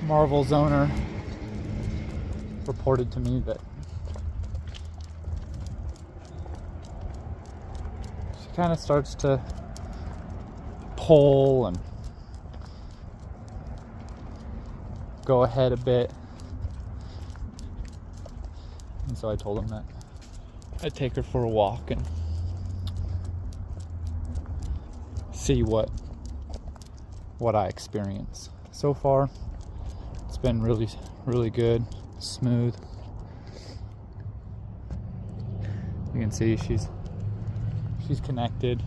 Marvel's owner reported to me that she kind of starts to pull and go ahead a bit. And so I told him that I'd take her for a walk and see what I experience. So far, it's been really, really good, smooth. You can see she's connected.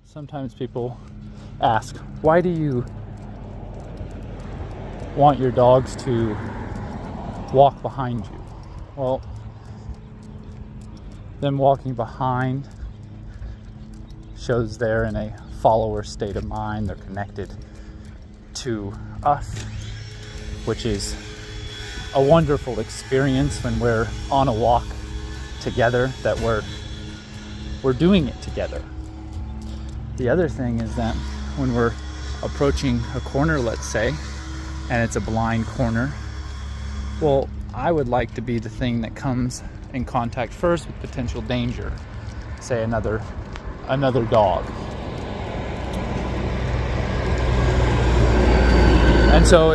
Sometimes people ask, why do you want your dogs to walk behind you? Well, them walking behind shows they're in a follower state of mind. They're connected to us, which is a wonderful experience when we're on a walk together, that we're doing it together. The other thing is that when we're approaching a corner, let's say, and it's a blind corner, well, I would like to be the thing that comes in contact first with potential danger, say another dog. And so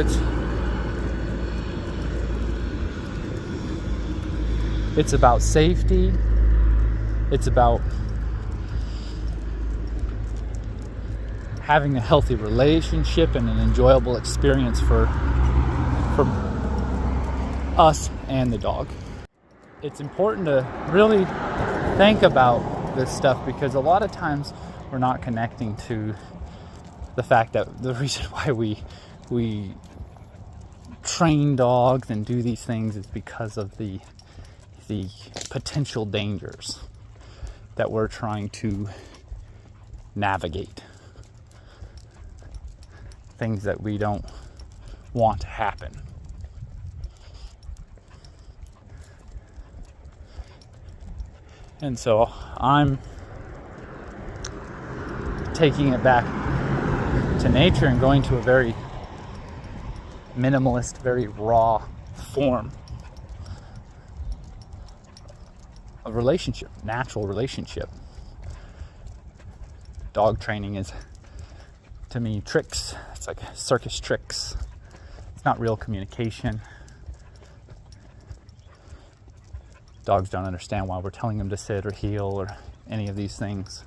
it's about safety. It's about having a healthy relationship and an enjoyable experience for us and the dog. It's important to really think about this stuff, because a lot of times we're not connecting to the fact that the reason why we train dogs and do these things is because of the potential dangers that we're trying to navigate. Things that we don't want to happen. And so I'm taking it back to nature and going to a very minimalist, very raw form of relationship, natural relationship. Dog training is, to me, tricks. It's like circus tricks. It's not real communication. Dogs don't understand why we're telling them to sit or heel or any of these things.